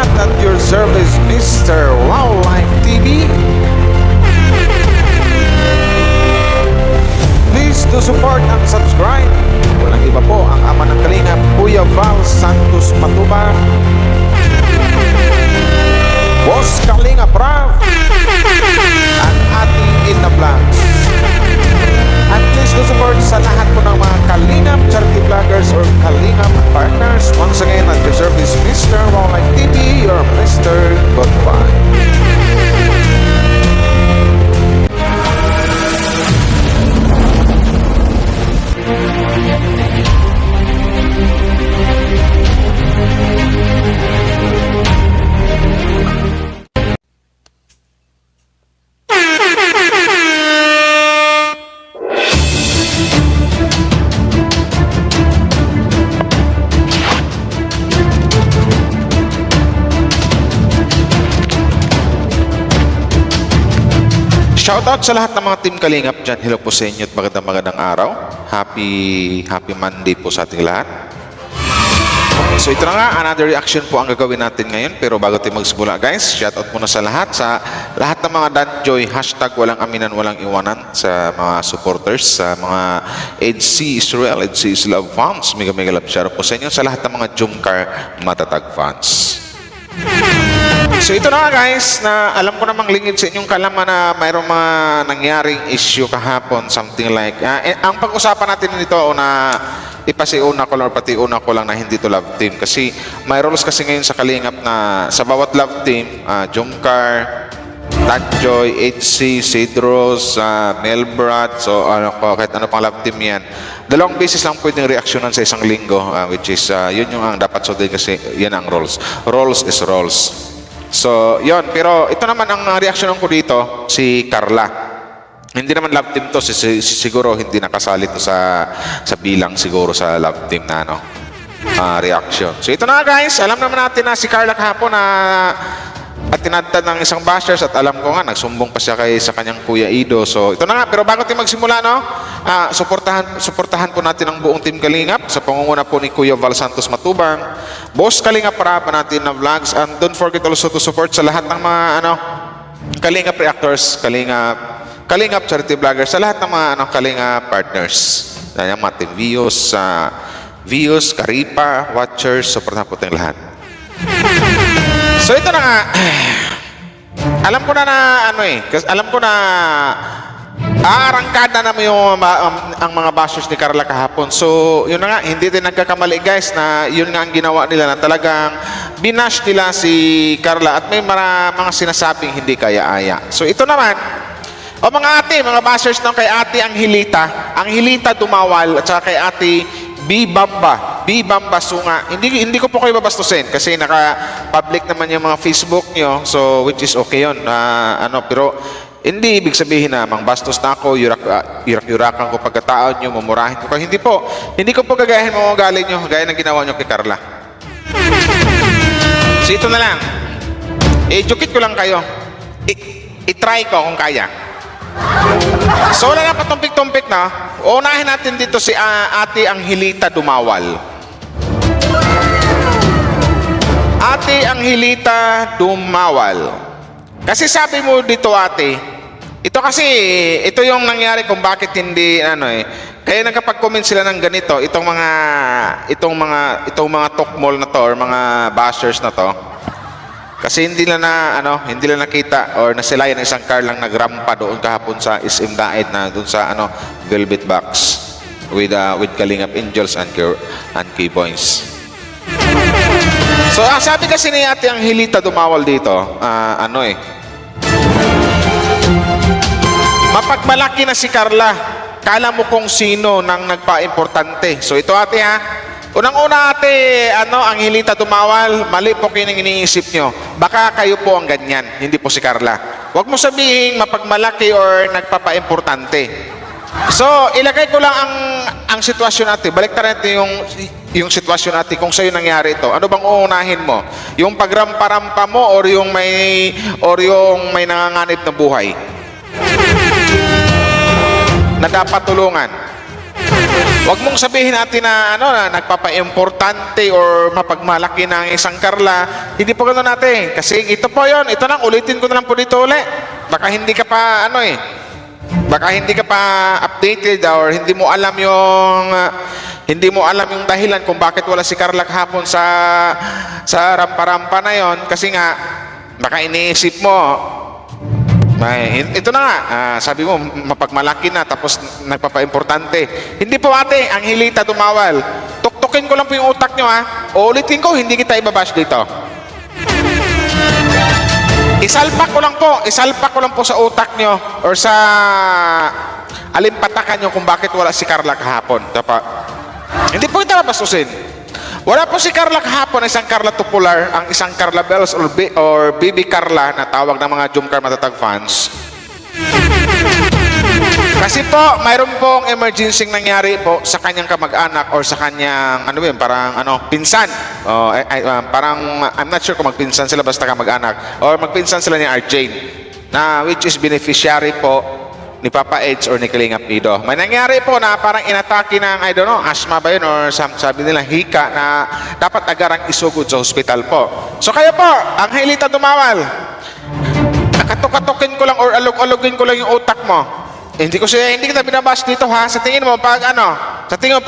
lahat at your service, Mr. Wildlife TV. Please to support and subscribe. Walang iba po ang ama ng Kalingap, Kuya Val Santos Matubang, Boss Kalingap Rav, at ating Ina Vlogs. At please to support sa lahat po ng mga Kalingap charity vloggers or Kalingap partners. Once again, at your service, Mr. Wildlife TV, your Mr. Goodbye. Shoutout sa lahat ng mga Team Kalingap dyan. Hello po sa inyo at magandang araw. Happy Monday po sa ating lahat. Okay, so ito na nga, another reaction po ang gagawin natin ngayon. Pero bago tayo magsimula guys, shoutout muna sa lahat ng mga Danjoy, hashtag walang aminan, walang iwanan sa mga supporters, sa mga EDC Israel, EDC is Love fans. Mega love shoutout po sa inyo sa lahat ng mga Jumcar Matatag fans. So ito na nga guys, na alam ko namang lingid sa inyong kalaman na mayroong mga nangyaring issue kahapon, something like, ang pag-usapan natin nito na ipasiuna ko lang or patiuna ko lang na hindi to love team. Kasi may roles kasi ngayon sa Kalingap na sa bawat love team, Jumcar, Danjoy, HC, Cedros, Melbrad, so kahit ano pang love team yan. Dalawang beses lang pwedeng reaksyonan sa isang linggo, which is, yun yung ang dapat sundin kasi yan ang roles. Roles is roles. So, yon. Pero ito naman ang reaksyonan ko dito, si Carla. Hindi naman love team to, siguro hindi nakasali to sa bilang siguro sa love team na reaction. So ito na guys, alam naman natin na si Carla kahapon na at tinadtad ng isang bashers at alam ko nga nagsumbong pa siya sa kanyang Kuya Ido. So ito na nga, pero bago tayo magsimula suportahan po natin ang buong Team Kalingap sa pangunguna po ni Kuya Val Santos Matubang, Boss Kalingap Parapan natin na vlogs, and don't forget also to support sa lahat ng mga Kalingap reactors, Kalingap charity vloggers, sa lahat ng mga Kalingap partners. Yan mga Team Views, Karipa, Watchers, supportahan po tayong lahat. So ito na nga, alam ko na alam ko na aarangkada naman ang mga bashers ni Carla kahapon. So yun na nga, hindi din nagkakamali guys na yun nga ang ginawa nila na talagang binash nila si Carla at may mga sinasabing hindi kaya-aya. So ito naman, mga ate, mga bashers kay ate Angelita Dumawal at saka kay ate B. Bamba Sunga. Hindi ko po kayo babastusin kasi naka-public naman yung mga Facebook nyo. So, which is okay yun. Pero hindi ibig sabihin na mangbastos na ako, yurak-yurakan ko pagkataon nyo, mumurahin ko. Hindi ko po gagayahin mga ugali nyo, gaya ng ginawa nyo kay Carla. So, ito na lang. I-jukit ko lang kayo. I-try ko kung kaya. So wala na patumpik-tumpik na. Unahin natin dito si ate Angelita Dumawal. Ate Angelita Dumawal. Kasi sabi mo dito ate, ito yung nangyari kung bakit hindi kaya nagkapag-comment sila ng ganito, itong mga tokmol na to or mga bashers na to. Kasi hindi lang nakita or nasilayan ng isang car lang nagrampa doon kahapon sa SM Daet na doon sa Velvet Box with Kalingap Angels and K-Boys. So sabi kasi ni ate Angelita Dumawal dito, mapagmalaki na si Carla, kala mo kung sino nang nagpa-importante. So ito ate unang-una ate, Angelita Dumawal, mali po kayo ng iniisip nyo. Baka kayo po ang ganyan, hindi po si Carla. Huwag mo sabihin mapagmalaki or nagpapa-importante. So, ilagay ko lang ang sitwasyon natin. Balik natin yung sitwasyon natin kung sa'yo nangyari ito. Ano bang uunahin mo? Yung pagrampa-rampa mo or yung may nanganganib na buhay? Na dapat tulungan. Huwag mong sabihin natin na, na nagpapa-importante or mapagmalaki ng isang Carla. Hindi po gano'n natin. Kasi ito po yon. Ito lang, ulitin ko na lang po dito ulit. Baka hindi ka pa, baka hindi ka pa updated or hindi mo alam yung dahilan kung bakit wala si Carla kahapon sa rampa-rampa na yon. Kasi nga, baka iniisip mo, ito na nga, sabi mo, mapagmalaki na, tapos nagpapa-importante. Hindi po ate, ang hilita dumawal. Tuktukin ko lang po yung utak nyo o ulitin ko, hindi kita ibabash dito. Isalpak ko lang po sa utak nyo or sa alimpatakan nyo kung bakit wala si Carla kahapon. Hindi po kita babastusin. Wala po si Carla kahapon, isang Carla Tupular, ang isang Carla Bells or Baby Carla na tawag ng mga Jumcar Matatag fans. Kasi po, mayroon pong emergency nangyari po sa kanyang kamag-anak or sa kanyang, pinsan. Parang, I'm not sure kung magpinsan sila basta kamag-anak or magpinsan sila ni Arjane na which is beneficiary po ni Papa Edge or ni Kalingap Nido. May nangyari po na parang inatake ng, asthma ba yun or sabi nila hika na dapat agarang isugod sa hospital po. So kayo po, ang hilita dumawal. Nakatukatukin ko lang or alog-alogin ko lang yung utak mo. Hindi kita binabash dito ha. Sa tingin mo, pag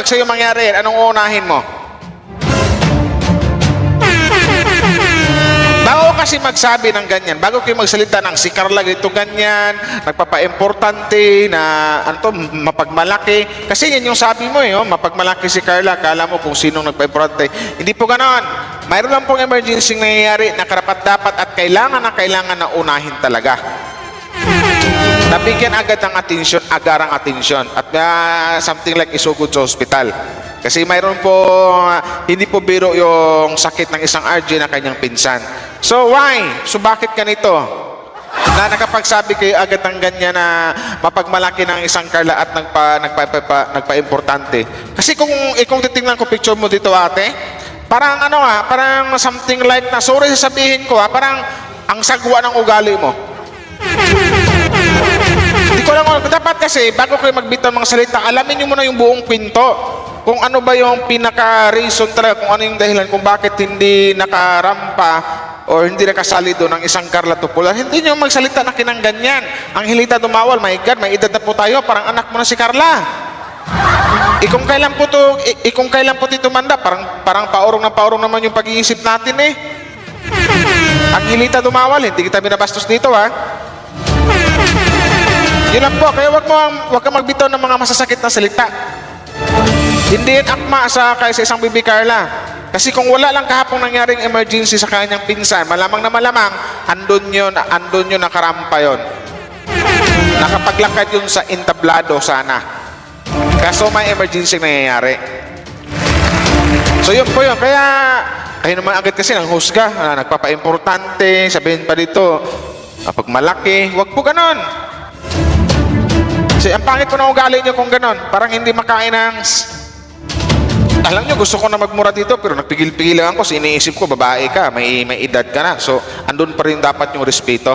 sa'yo mangyari, anong unahin mo? Bago kasi magsabi ng ganyan, bago kayo magsalita ng si Carla ito ganyan, nagpapa-importante na mapagmalaki. Kasi yan yung sabi mo mapagmalaki si Carla, kala mo kung sinong nagpa-importante. Hindi po ganon. Mayroon lang pong emergency nangyayari na karapat-dapat at kailangan na unahin talaga. Nabigyan agad ng atensyon, agarang atensyon at something like isugod sa hospital. Kasi mayroon po, hindi po biro yung sakit ng isang RJ na kanyang pinsan. So why? So bakit ganito? Na nakapagsabi kayo agad ng ganyan na mapagmalaki ng isang Carla at nagpa-importante. Kasi kung titingnan ko picture mo dito ate, parang parang something like na, sorry sasabihin ko parang ang sagwa ng ugali mo. Hindi ko lang, dapat kasi bago kayo magbitaw ng mga salita, alamin nyo muna yung buong pinto. Kung ano ba yung pinaka-reason talaga, kung ano yung dahilan kung bakit hindi nakarampa o hindi nakasali doon ng isang Carla Tupular. Hindi nyo magsalita na kinang ganyan. Ang hilita dumawal, my God, may edad na po tayo, parang anak mo na si Carla. Kung kailan po dito manda, parang paurong naman yung pag-iisip natin Ang hilita dumawal, hindi kita binabastos dito Yun lang po, kaya wag kang magbitaw ng mga masasakit na salita. Hindi yan akma kaysa isang Baby Carla. Kasi kung wala lang kahapong nangyaring emergency sa kanyang pinsan, malamang andun yun nakarampa yun. Nakapaglakad yun sa entablado sana. Kaso may emergency nangyayari. So yun po yun. Kaya naman agad kasi ng husga, nagpapa-importante, sabihin pa dito, pag malaki, wag po ganon. Kasi ang pangit po na ugali nyo kung ganon. Parang hindi makain ng... Alam nyo, gusto ko na magmura dito pero nagpigil-pigil lang ako. Iniisip ko, babae ka, may edad ka na. So, andun pa rin dapat yung respeto.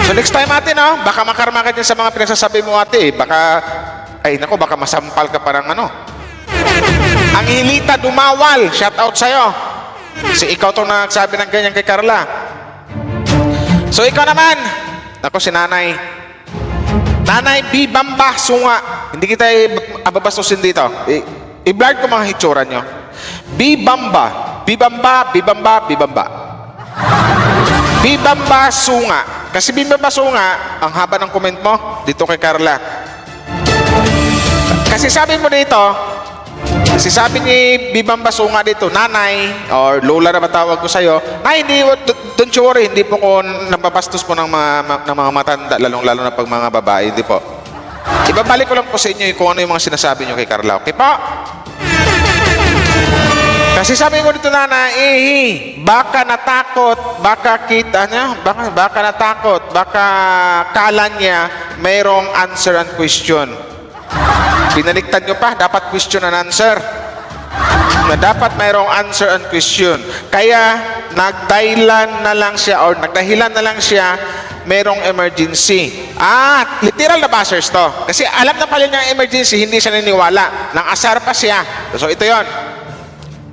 So, next time ate, baka makarma ka dyan sa mga pinagsasabi mo ate. Baka masampal ka parang Ang hilita dumawal. Shout out sa'yo. Kasi ikaw itong nagsabi ng ganyan kay Carla. So, ikaw naman. Ako si Nanay. Nanay B. Bamba Sunga. Hindi kita ababastusin dito. I-blur ko mga hitsura nyo. B. Bamba. B. Bamba, B. Bamba, B. Bamba. B. Bamba Sunga. Kasi B. Bamba Sunga, ang haba ng comment mo dito kay Carla. Kasi sabi mo dito, kasi sabi ni B. Bamba Sunga dito, nanay, or lola na matawag ko sa'yo, hindi, don't you worry, hindi po ko nababastos po ng mga matanda, lalong-lalo na pag mga babae, hindi po. Ibabalik ko lang po sa inyo kung ano yung mga sinasabi nyo kay Carla. Okay po? Kasi sabi ko dito baka natakot, baka kita niya, baka natakot, baka kala niya mayroong answer and question. Pinaliktad nyo pa, dapat question and answer. Na dapat mayroong answer and question. Kaya nagdahilan na lang siya mayroong emergency. Literal na bashers to. Kasi alam na pala niya ang emergency, hindi siya niniwala. Nang asar pa siya. So ito yon.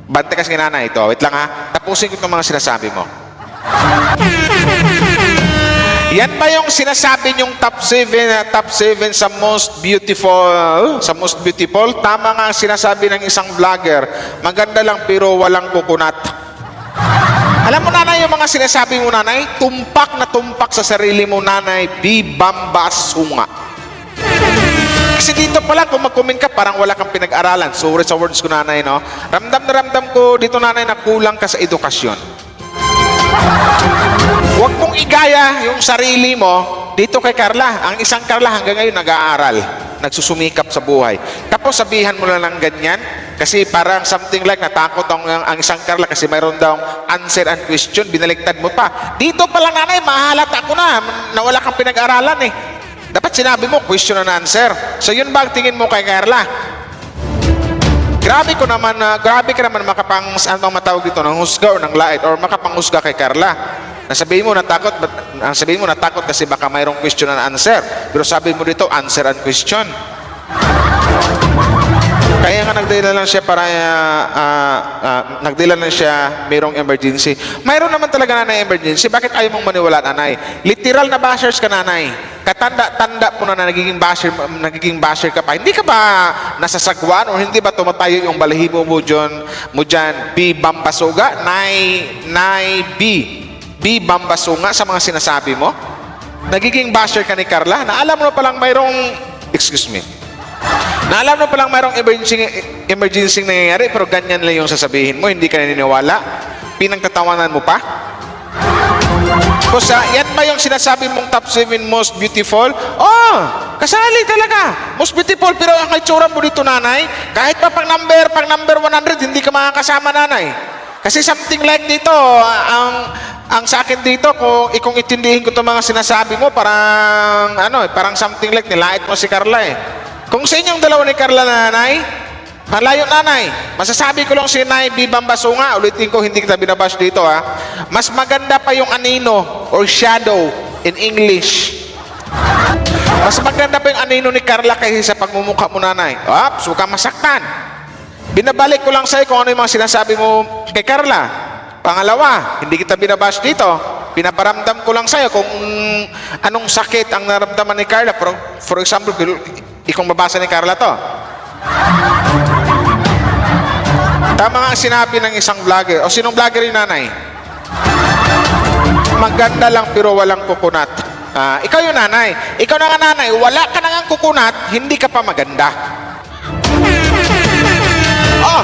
Bante kasi nanay ito. Wait lang ha. Tapusin ko itong mga sinasabi mo. Yan ba yung sinasabi yung top 7 sa most beautiful? Sa most beautiful? Tama nga ang sinasabi ng isang vlogger. Maganda lang pero walang kukunat. Alam mo nanay, yung mga sinasabi mo nanay, tumpak na tumpak sa sarili mo nanay, bibambasunga. Kasi dito pala, kung mag-comment ka, parang wala kang pinag-aralan. Sorry sa words ko nanay, no? Ramdam na ramdam ko dito nanay na kulang ka sa edukasyon. Huwag mong igaya yung sarili mo dito kay Carla. Ang isang Carla hanggang ngayon nag-aaral, nagsusumikap sa buhay. Tapos sabihan mo na lang ganyan, kasi parang something like natakot ang isang Carla kasi mayroon daw answer and question, binaligtad mo pa. Dito pala nanay, mahalata ko na wala kang pinag-aralan eh. Dapat sinabi mo, question and answer. So yun ba ang tingin mo kay Carla? Grabe ka naman anong matawag dito, ng husga o ng lait or makapanghusga kay Carla. Nasabihin mo natakot kasi baka mayroong question and answer. Pero sabi mo dito, answer and question. Kaya nga nagdala lang siya para nagdala lang siya mayroong emergency. Mayroon naman talaga nanay emergency. Bakit ayaw mong maniwala nanay? Literal na bashers ka nanay. Katanda-tanda po na nagiging basher ka pa. Hindi ka ba nasasagwan o hindi ba tumatayo yung balahibo mo dyan? B. Bambasuga? B. Bambasuga sa mga sinasabi mo? Nagiging basher ka ni Carla? Na alam mo palang mayroong Naalam mo palang mayroong emergency nangyayari pero ganyan lang yung sasabihin mo, hindi ka naniniwala, pinagtatawanan mo pa. Kusa, yan ba yung sinasabi mong top 7 most beautiful? Kasali talaga. Most beautiful, pero ang itsura mo dito nanay, kahit pa pang number 100, hindi ka makakasama nanay. Kasi something like dito, ang sa akin dito, kung itindihin ko itong mga sinasabi mo, parang something like nilait mo si Carla eh. Kung sa inyong dalawa ni Carla nanay, malayo nanay, masasabi ko lang si Nay B. Bambasunga, ulitin ko, hindi kita binabash dito ha. Mas maganda pa yung anino or shadow in English. Mas maganda pa yung anino ni Carla kaysa sa pagmumukha mo nanay. Huwag kang masaktan. Binabalik ko lang sa'yo kung ano yung mga sinasabi mo kay Carla. Pangalawa, hindi kita binabash dito. Pinaparamdam ko lang sa'yo kung anong sakit ang naramdaman ni Carla. For example, ikong mabasa ni Carla to. Tama nga sinabi ng isang vlogger. O sinong vlogger yung nanay? Maganda lang pero walang kukunat. Ikaw yung nanay. Ikaw na nga nanay, wala ka na nga kukunat, hindi ka pa maganda.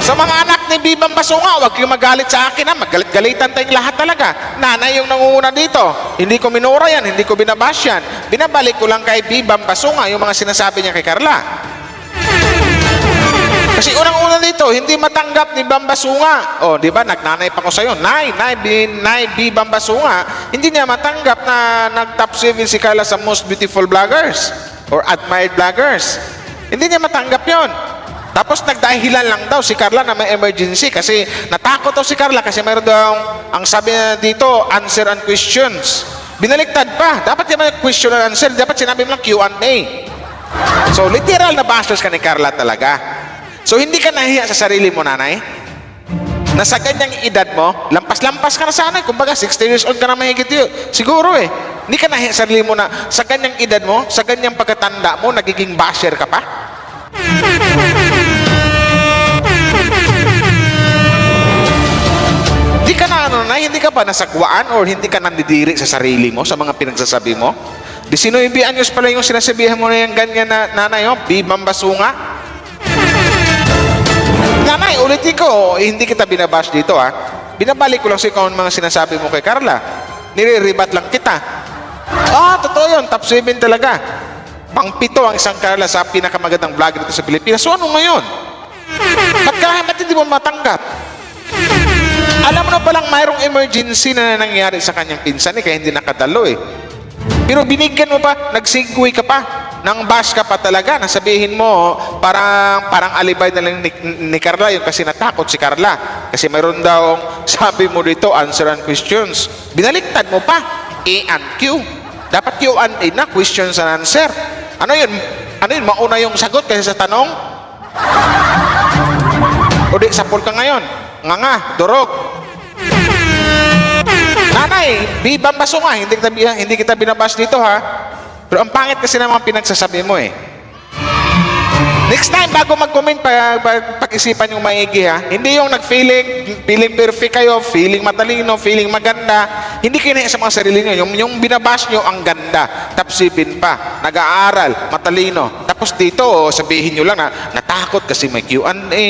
Sa mga anak ni B. Bambasunga, huwag kayong magalit sa akin ha. Magalit-galitan tayong lahat talaga. Nanay yung nangunguna dito. Hindi ko minura yan, hindi ko binabash yan. Binabalik ko lang kay B. Bambasunga yung mga sinasabi niya kay Carla. Kasi unang-una dito, hindi matanggap ni Bambasunga. Di ba, nagnanay pa ko sa'yo. Nay B. Bambasunga, hindi niya matanggap na nag-top 7 si Carla sa most beautiful vloggers or admired vloggers. Hindi niya matanggap yon. Tapos nagdahilan lang daw si Carla na may emergency kasi natakot daw si Carla kasi mayroon daw ang sabi na dito, answer and questions. Binaliktad pa. Dapat yung question and answer. Dapat sinabi mo lang Q&A. So literal na bashers ka ni Carla talaga. So hindi ka nahiya sa sarili mo nanay? Na sa ganyang edad mo, lampas-lampas ka na sana. Kumbaga 60 years old ka na mahigit yun. Siguro eh. Hindi ka nahiya sa sarili mo na sa ganyang edad mo, sa ganyang pagkatanda mo, nagiging basher ka pa? Hindi ka pa nasagwaan or hindi ka nandidiri sa sarili mo, sa mga pinagsasabi mo? 19 anyos pala yung sinasabihan mo na yung ganyan na nanay, B. Bambasunga. Nanay, ulitin ko, hindi kita binabash dito ha. Binabalik ko lang sa ikaw ang mga sinasabi mo kay Carla. Nire-rebat lang kita. Totoo yun, top 7 talaga. Pang-7 ang isang Carla sa pinakamagandang vlogger dito sa Pilipinas. So ano ngayon? Ba't hindi mo matanggap? Alam mo na palang mayroong emergency na nangyayari sa kanyang pinsan kaya hindi nakadalo eh. Pero binigyan mo pa, nag-segue ka pa, nang bash ka pa talaga, nasabihin mo, parang alibay na lang ni Carla yung kasi natakot si Carla. Kasi mayroon daw, sabi mo dito, answer and questions. Binaliktad mo pa, A and Q. Dapat Q&A na, questions and answer. Ano yun? Ano yun? Mauna yung sagot kaysa sa tanong? O di, sapol ka ngayon. Nga, durog. Nanay, bibang baso nga. Hindi kita binabas dito, ha? Pero ang pangit kasi ng mga pinagsasabi mo, eh. Next time, bago mag-comment, pag-isipan yung maigi, ha? Hindi yung feeling perfect kayo, feeling matalino, feeling maganda. Hindi kayo na sa mga sarili nyo. Yung binabas nyo, ang ganda. Tapsipin pa. Nag-aaral, matalino. Tapos dito, sabihin nyo lang na natakot kasi may Q&A,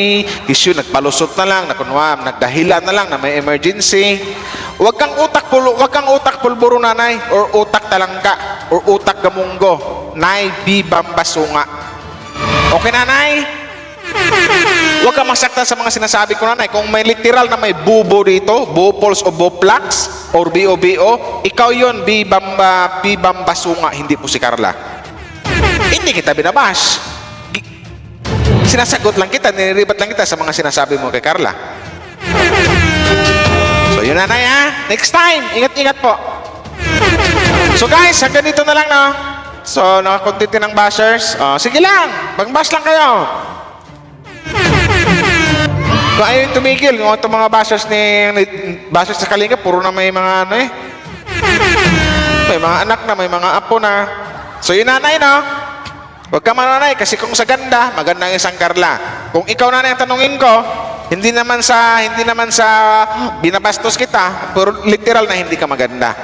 issue, nagpalusot na lang, nagdahilan na lang na may emergency. Huwag kang utak pulburo, nanay, or utak talangka, or utak gamunggo. Nay, bibang basunga. Okay, nanay? Huwag kang masaktan sa mga sinasabi ko, nanay. Kung may literal na may bubo dito, bupols o boplax, or B-O-B-O, ikaw yun, bibang basunga, hindi po si Carla. Hindi kita binabash. Sinasagot lang kita, niriribat lang kita sa mga sinasabi mo kay Carla. So, yun, nanay, ha? Next time, ingat-ingat po. So, guys, hanggang dito na lang, no? So, nakakontent ng bashers. Sige lang, mag-bash lang kayo. Kung ayaw yung tumigil, yung itong mga bashers sa Kalinga, puro na may mga ano eh. May mga anak na, may mga apo na. So, yun, nanay, no? Huwag ka mananay, kasi kung sa ganda, maganda ang isang Carla. Kung ikaw, nanay, ang tanungin ko, hindi naman sa binabastos kita, pero literal na hindi ka maganda.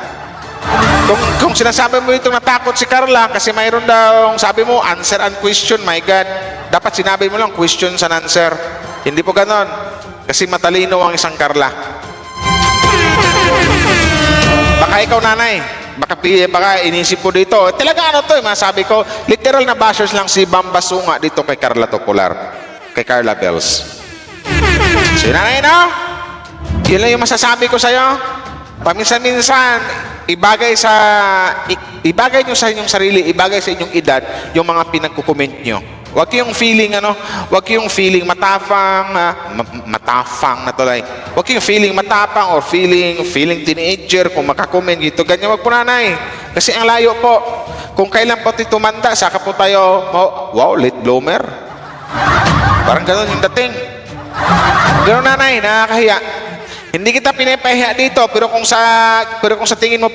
Kung sinasabi mo itong natakot si Carla kasi mayroon daw, sabi mo, answer and question, my God. Dapat sinabi mo lang, questions and answer. Hindi po ganon. Kasi matalino ang isang Carla. Baka ikaw, nanay, baka inisip ko dito. Talaga ano to, masabi ko, literal na bashers lang si Bambasunga dito kay Carla Topolar. Kay Carla Bells. So, nanay, no? Yun lang yung masasabi ko sa'yo. Paminsan-minsan, ibagay nyo sa inyong sarili, ibagay sa inyong edad, yung mga pinagkukomment nyo. Huwag yung feeling, matafang na tulay. Huwag yung feeling matapang or feeling teenager kung makakomment dito. Ganyan, wag po, nanay. Kasi ang layo po. Kung kailan po tumanda, saka po tayo, wow, late bloomer. Parang gano'n yung dating. Gano'n, nanay, nakakahiya. Hindi kita pinapahiya dito, pero kung sa tingin mo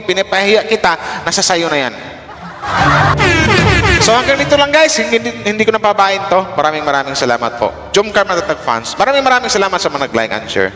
pinapahiya kita, nasa sayo na yan. So hanggang dito lang, guys, hindi ko napabain to. Maraming salamat po. Jomcar Matatag fans. Maraming salamat sa mga nag-like and share.